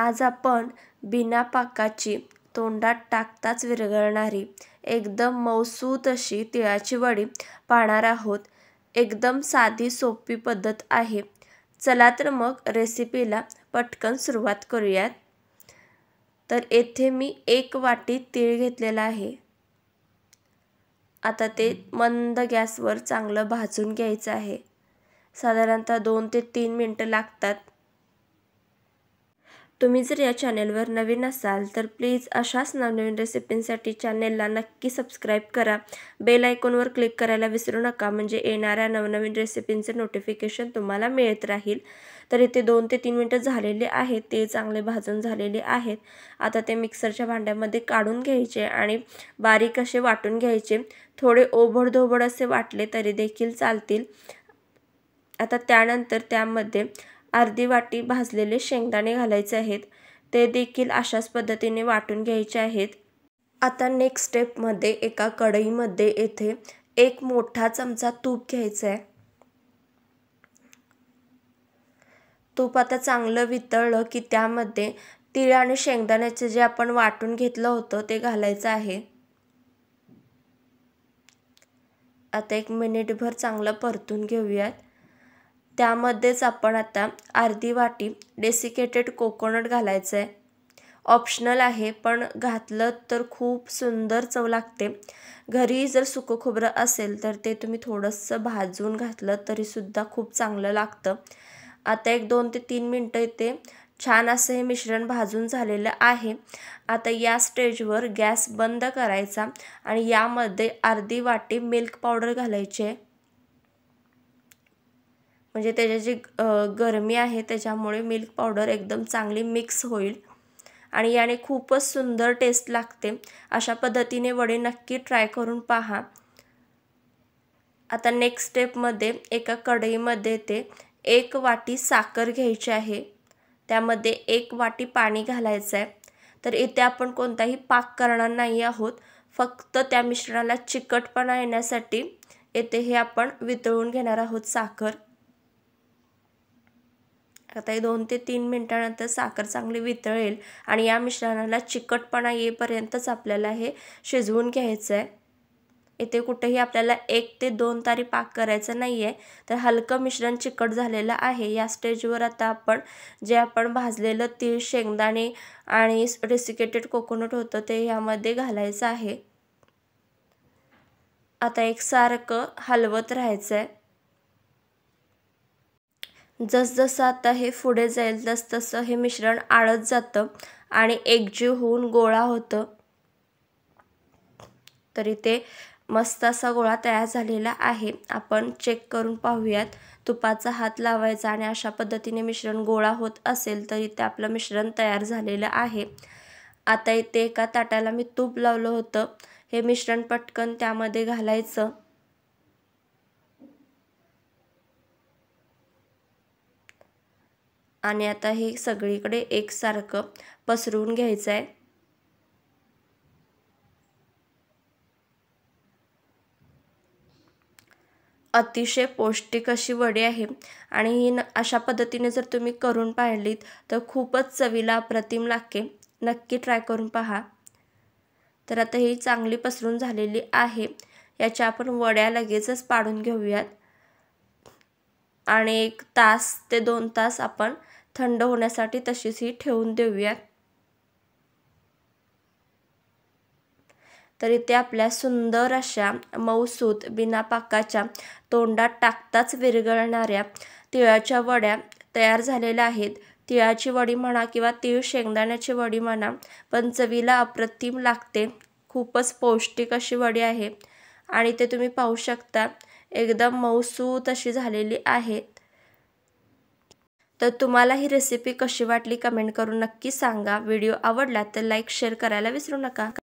आज आपण बिना पाकाची तोंडात टाकताच विरघळणारी एकदम मऊसूत अशी तिळाची वडी पाहणार आहोत। एकदम साधी सोपी पद्धत आहे। चला तर मग रेसिपीला पटकन सुरुवात करूयात। तर येथे मी 1 वाटी तीळ घेतलेला आहे। आता ते मंद गॅसवर चांगलं भाजून घ्यायचं आहे। साधारणतः 2 ते 3 मिनिटं लागतात। तुम्ही जर या चॅनलवर नवीन असाल तर प्लीज अशाच नवनवीन रेसिपींसाठी चॅनलला नक्की सबस्क्राइब करा। बेल आयकॉनवर क्लिक करायला विसरू नका, म्हणजे येणाऱ्या नवनवीन रेसिपींचे नोटिफिकेशन तुम्हाला मिळत राहील। तर इथे 2 ते 3 मिनिटं झालेले आहेत। ते चांगले भाजून झालेले आहेत। आता ते मिक्सरच्या भांड्यामध्ये काढून घ्यायचे आणि बारीक असे वाटून घ्यायचे। थोडे ओबडधोबड असे वाटले तरी देखील चालतील। आता त्यानंतर त्यामध्ये अर्धी वाटी भाजलेले शेंगदाणे घालायचे आहेत। ते देखील अशाच पद्धतीने वाटून घ्यायचे आहेत। आता नेक्स्ट स्टेपमध्ये एका कढईमध्ये येथे 1 मोठा चमचा तूप घ्यायचं आहे। तूप आता चांगलं वितळलं की त्यामध्ये तीळ आणि शेंगदाण्याचे जे आपण वाटून घेतलं होतं ते घालायचं आहे। आता 1 मिनिटभर चांगलं परतून घेऊयात। त्यामध्येच आपण आता अर्धी वाटी डेसिकेटेड कोकोनट घालायचं आहे। ऑप्शनल आहे, पण घातलं तर खूप सुंदर चव लागते। घरी जर सुकं खोबरं असेल तर ते तुम्ही थोडंसं भाजून घातलं तरी सुद्धा खूप चांगलं लागतं। आता 2 ते 3 मिनिटं इथे छान असं हे मिश्रण भाजून झालेलं आहे। आता या स्टेजवर गॅस बंद करायचा आणि यामध्ये अर्धी वाटी मिल्क पावडर घालायची आहे। म्हणजे त्याची जी गरमी आहे त्याच्यामुळे मिल्क पावडर एकदम चांगली मिक्स होईल आणि याने खूपच सुंदर टेस्ट लागते। अशा पद्धतीने वडे नक्की ट्राय करून पहा। आता नेक्स्ट स्टेपमध्ये एका कढईमध्ये ते 1 वाटी साखर घ्यायची आहे। त्यामध्ये 1 वाटी पाणी घालायचं आहे। तर इथे आपण कोणताही पाक करणार नाही आहोत, फक्त त्या मिश्रणाला चिकटपणा येण्यासाठी येथे हे आपण वितळून घेणार आहोत साखर। आता 2 ते 3 मिनिटांनंतर साखर चांगली वितळेल आणि या मिश्रणाला चिकटपणा येईपर्यंतच आपल्याला हे शिजवून घ्यायचं आहे। इथे कुठेही आपल्याला 1 ते 2 तारी पाक करायचा नाही आहे। तर हलकं मिश्रण चिकट झालेलं आहे। या स्टेजवर आता आपण जे आपण भाजलेलं तीळ, शेंगदाणे आणि डेसिकेटेड कोकोनट होतं ते यामध्ये घालायचं आहे। आता एकसारखं हलवत राहायचं आहे। जसजसं आता हे पुढे जाईल तसतसं हे मिश्रण आळत जातं आणि एकजीव होऊन गोळा होतं। तर इथे मस्त असा गोळा तयार झालेला आहे। आपण चेक करून पाहूयात। तुपाचा हात लावायचा आणि अशा पद्धतीने मिश्रण गोळा होत असेल तर इथे आपलं मिश्रण तयार झालेलं आहे। आता इथे एका ताटाला मी तूप लावलं होतं। हे मिश्रण पटकन त्यामध्ये घालायचं आणि आता हे सगळीकडे एकसारखं पसरवून घ्यायचं आहे। अतिशय पौष्टिक अशी वडी आहे आणि ही अशा पद्धतीने जर तुम्ही करून पाहिलीत तर खूपच चवीला अप्रतिम लागते। नक्की ट्राय करून पहा। तर आता ही चांगली पसरून झालेली आहे। याच्या आपण वड्या लगेचच पाडून घेऊयात आणि 1 तास ते 2 तास आपण थंड होण्यासाठी तशीच ही ठेवून देऊयात। तर इथे आपल्या सुंदर अशा मऊसूत बिना पाकाच्या तोंडात टाकताच विरघळणाऱ्या तिळाच्या वड्या तयार झालेल्या आहेत। तिळाची वडी म्हणा किंवा तीळ शेंगदाण्याची वडी म्हणा, पण चवीला अप्रतिम लागते। खूपच पौष्टिक अशी वडी आहे आणि ते तुम्ही पाहू शकता एकदम मऊसूत अशी झालेली आहे। तर तुम्हाला ही रेसिपी कशी वाटली कमेंट करून नक्की सांगा। व्हिडिओ आवडला तर लाईक शेअर करायला विसरू नका।